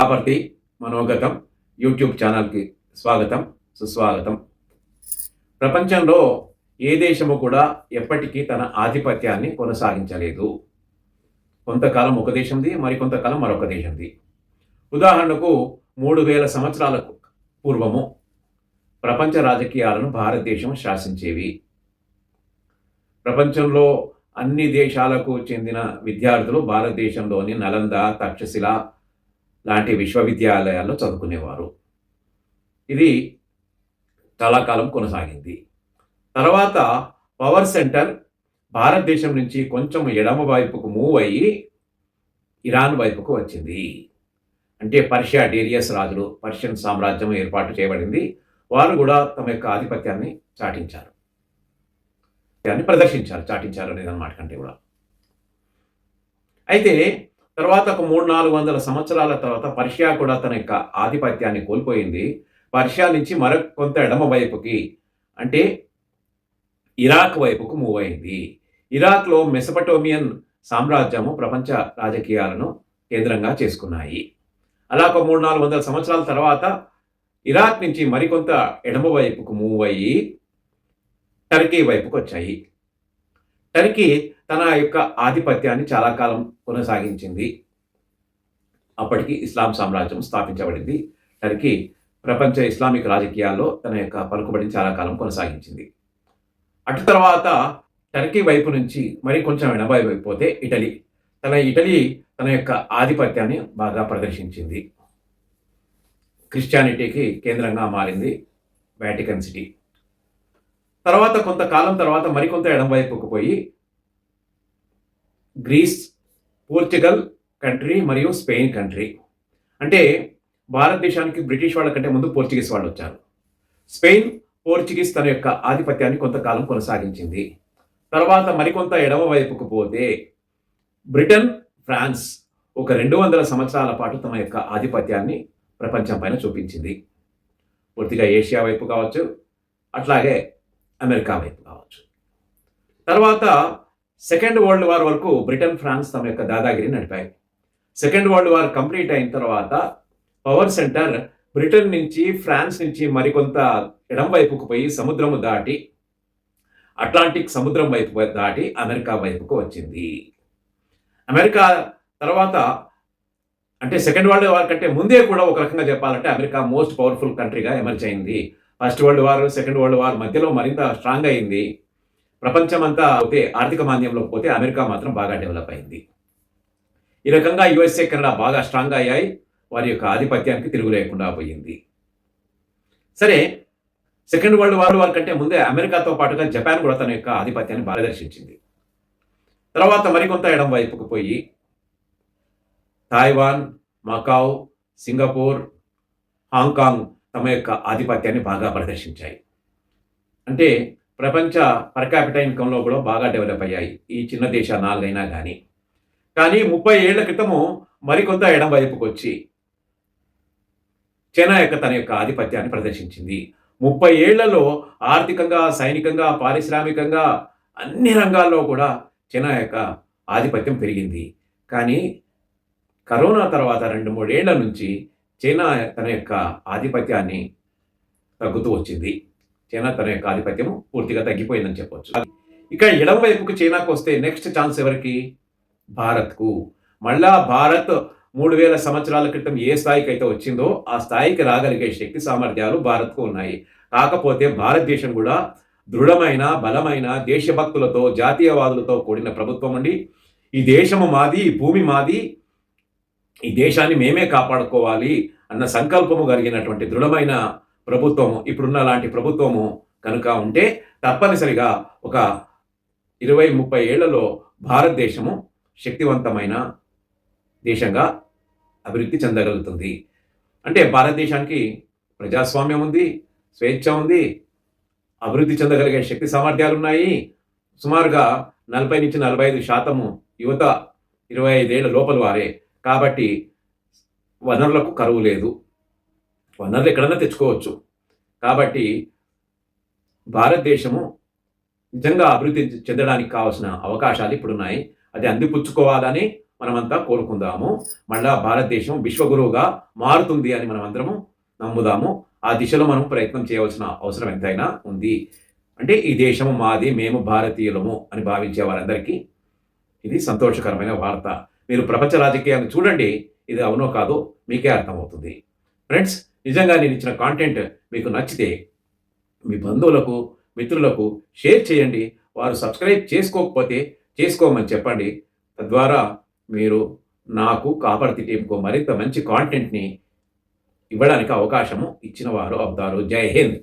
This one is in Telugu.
కాబట్టి మనోగతం యూట్యూబ్ ఛానల్కి స్వాగతం, సుస్వాగతం. ప్రపంచంలో ఏ దేశము కూడా ఎప్పటికీ తన ఆధిపత్యాన్ని కొనసాగించలేదు. కొంతకాలం ఒక దేశంది, మరికొంతకాలం మరొక దేశంది. ఉదాహరణకు 3000 సంవత్సరాలకు పూర్వము ప్రపంచ రాజకీయాలను భారతదేశం శాసించేవి. ప్రపంచంలో అన్ని దేశాలకు చెందిన విద్యార్థులు భారతదేశంలోని నలంద, తక్షశిల లాంటి విశ్వవిద్యాలయాల్లో చదువుకునేవారు. ఇది చాలా కాలం కొనసాగింది. తర్వాత పవర్ సెంటర్ భారతదేశం నుంచి కొంచెం ఎడమ వైపుకు మూవ్ అయ్యి ఇరాన్ వైపుకు వచ్చింది. అంటే పర్షియా డేరియస్ రాజులు, పర్షియన్ సామ్రాజ్యం ఏర్పాటు చేయబడింది. వారు కూడా తమ యొక్క ఆధిపత్యాన్ని చాటించారు, చాటించారు అనేదన్నమాట కంటే కూడా. అయితే తర్వాత ఒక 300-400 సంవత్సరాల తర్వాత పర్షియా కూడా తన యొక్క ఆధిపత్యాన్ని కోల్పోయింది. పర్షియా నుంచి మరొకొంత ఎడమ వైపుకి అంటే ఇరాక్ వైపుకు మూవ్ అయింది. ఇరాక్లో మెసపటోమియన్ సామ్రాజ్యము ప్రపంచ రాజకీయాలను కేంద్రంగా చేసుకున్నాయి. అలా ఒక 300-400 సంవత్సరాల తర్వాత ఇరాక్ నుంచి మరికొంత ఎడమ వైపుకు మూవ్ అయ్యి టర్కీ వైపుకు వచ్చాయి. టర్కీ తన యొక్క ఆధిపత్యాన్ని చాలా కాలం కొనసాగించింది. అప్పటికి ఇస్లాం సామ్రాజ్యం స్థాపించబడింది. టర్కీ ప్రపంచ ఇస్లామిక్ రాజకీయాల్లో తన యొక్క పలుకుబడిని చాలా కాలం కొనసాగించింది. అటు తర్వాత టర్కీ వైపు నుంచి మరి కొంచెం ఎడమవైపోతే ఇటలీ తన యొక్క ఆధిపత్యాన్ని బాగా ప్రదర్శించింది. క్రిస్టియానిటీకి కేంద్రంగా మారింది వాటికన్ సిటీ. తర్వాత కొంతకాలం తర్వాత మరికొంత ఎడమవైపుకు పోయి గ్రీస్, పోర్చుగల్ కంట్రీ మరియు స్పెయిన్ కంట్రీ. అంటే భారతదేశానికి బ్రిటిష్ వాళ్ళ కంటే ముందు పోర్చుగీస్ వాళ్ళు వచ్చారు. స్పెయిన్, పోర్చుగీస్ తన యొక్క ఆధిపత్యాన్ని కొంతకాలం కొనసాగించింది. తర్వాత మరికొంత ఎడమ వైపుకు పోతే బ్రిటన్, ఫ్రాన్స్ ఒక 200 సంవత్సరాల పాటు తమ యొక్క ఆధిపత్యాన్ని ప్రపంచం పైన చూపించింది. పూర్తిగా ఏషియా వైపు కావచ్చు, అట్లాగే అమెరికా వైపు కావచ్చు. తర్వాత సెకండ్ వరల్డ్ వార్ వరకు బ్రిటన్, ఫ్రాన్స్ తమ యొక్క దాదాగిరి నడిపాయి. సెకండ్ వరల్డ్ వార్ కంప్లీట్ అయిన తర్వాత పవర్ సెంటర్ బ్రిటన్ నుంచి, ఫ్రాన్స్ నుంచి మరికొంత ఎడం వైపుకు పోయి సముద్రము దాటి, అట్లాంటిక్ సముద్రం వైపు దాటి అమెరికా వైపుకు వచ్చింది. అమెరికా తర్వాత అంటే సెకండ్ వరల్డ్ వార్ కంటే ముందే కూడా ఒక రకంగా చెప్పాలంటే అమెరికా మోస్ట్ పవర్ఫుల్ కంట్రీగా ఎమర్జ్ అయింది. First world war, second world war మధ్యలో మరింత స్ట్రాంగ్ అయింది. ప్రపంచం అంతా పోతే ఆర్థిక మాంద్యంలోకి పోతే అమెరికా మాత్రం బాగా డెవలప్ అయింది. ఈ రకంగా యుఎస్ఏ, కెనడా బాగా స్ట్రాంగ్ అయ్యాయి. వారి యొక్క ఆధిపత్యానికి తిరుగు లేకుండా పోయింది. సరే, సెకండ్ వరల్డ్ వార్ కంటే ముందే అమెరికాతో పాటుగా జపాన్ కూడా తన యొక్క ఆధిపత్యాన్ని బాగా దర్శించింది. తర్వాత మరికొంత ఎడం వైపుకు పోయి తాయివాన్, మకావ్, సింగపూర్, హాంకాంగ్ తమ యొక్క ఆధిపత్యాన్ని బాగా ప్రదర్శించాయి. అంటే ప్రపంచ పర్ క్యాపిటల్ ఇన్కంలో కూడా బాగా డెవలప్ అయ్యాయి ఈ చిన్న దేశాలు 4 అయినా కానీ. 30 ఏళ్ల క్రితము మరికొంత ఎడం వైపుకు వచ్చి చైనా యొక్క తన యొక్క ఆధిపత్యాన్ని ప్రదర్శించింది. 30 ఏళ్లలో ఆర్థికంగా, సైనికంగా, పారిశ్రామికంగా అన్ని రంగాల్లో కూడా చైనా యొక్క ఆధిపత్యం పెరిగింది. కానీ కరోనా తర్వాత 2-3 ఏళ్ల నుంచి చైనా తన యొక్క ఆధిపత్యాన్ని తగ్గుతూ వచ్చింది. చైనా తన యొక్క ఆధిపత్యం పూర్తిగా తగ్గిపోయిందని చెప్పవచ్చు. ఇక ఎడమ వైపుకు చైనాకు వస్తే నెక్స్ట్ ఛాన్స్ ఎవరికి? భారత్కు. మళ్ళా భారత్ 3000 సంవత్సరాల క్రితం ఏ స్థాయికి అయితే వచ్చిందో ఆ స్థాయికి రాగలిగే శక్తి సామర్థ్యాలు భారత్కు ఉన్నాయి. కాకపోతే భారతదేశం కూడా దృఢమైన, బలమైన దేశభక్తులతో, జాతీయవాదులతో కూడిన ప్రభుత్వం అండి. ఈ దేశము మాది, ఈ భూమి మాది, ఈ దేశాన్ని మేమే కాపాడుకోవాలి అన్న సంకల్పము కలిగినటువంటి దృఢమైన ప్రభుత్వము ఇప్పుడున్న లాంటి ప్రభుత్వము కనుక ఉంటే తప్పనిసరిగా ఒక 20-30 ఏళ్లలో భారతదేశము శక్తివంతమైన దేశంగా అభివృద్ధి చెందగలుగుతుంది. అంటే భారతదేశానికి ప్రజాస్వామ్యం ఉంది, స్వేచ్ఛ ఉంది, అభివృద్ధి చెందగలిగే శక్తి సామర్థ్యాలు ఉన్నాయి. సుమారుగా 40-45% యువత 25 ఏళ్ల లోపల వారే. కాబట్టి వనరులకు కరువు లేదు, వనరులు ఎక్కడన్నా తెచ్చుకోవచ్చు. కాబట్టి భారతదేశము నిజంగా అభివృద్ధి చెందడానికి కావాల్సిన అవకాశాలు ఇప్పుడున్నాయి. అది అందిపుచ్చుకోవాలని మనమంతా కోరుకుందాము. మళ్ళా భారతదేశం విశ్వగురువుగా మారుతుంది అని మనం అందరము నమ్ముదాము. ఆ దిశలో మనం ప్రయత్నం చేయవలసిన అవసరం ఎంతైనా ఉంది. అంటే ఈ దేశము మాది, మేము భారతీయులము అని భావించే వారందరికీ ఇది సంతోషకరమైన వార్త. మీరు ప్రపంచ రాజకీయాన్ని చూడండి, ఇది అవునో కాదో మీకే అర్థమవుతుంది. ఫ్రెండ్స్, నిజంగా నేను ఇచ్చిన కాంటెంట్ మీకు నచ్చితే మీ బంధువులకు, మిత్రులకు షేర్ చేయండి. వారు సబ్స్క్రైబ్ చేసుకోకపోతే చేసుకోమని చెప్పండి. తద్వారా మీరు నాకు, కాపర్తి టీంకు మరింత మంచి కాంటెంట్‌ని ఇవ్వడానికి అవకాశము ఇచ్చిన వారు అవుతారు. జై హింద్.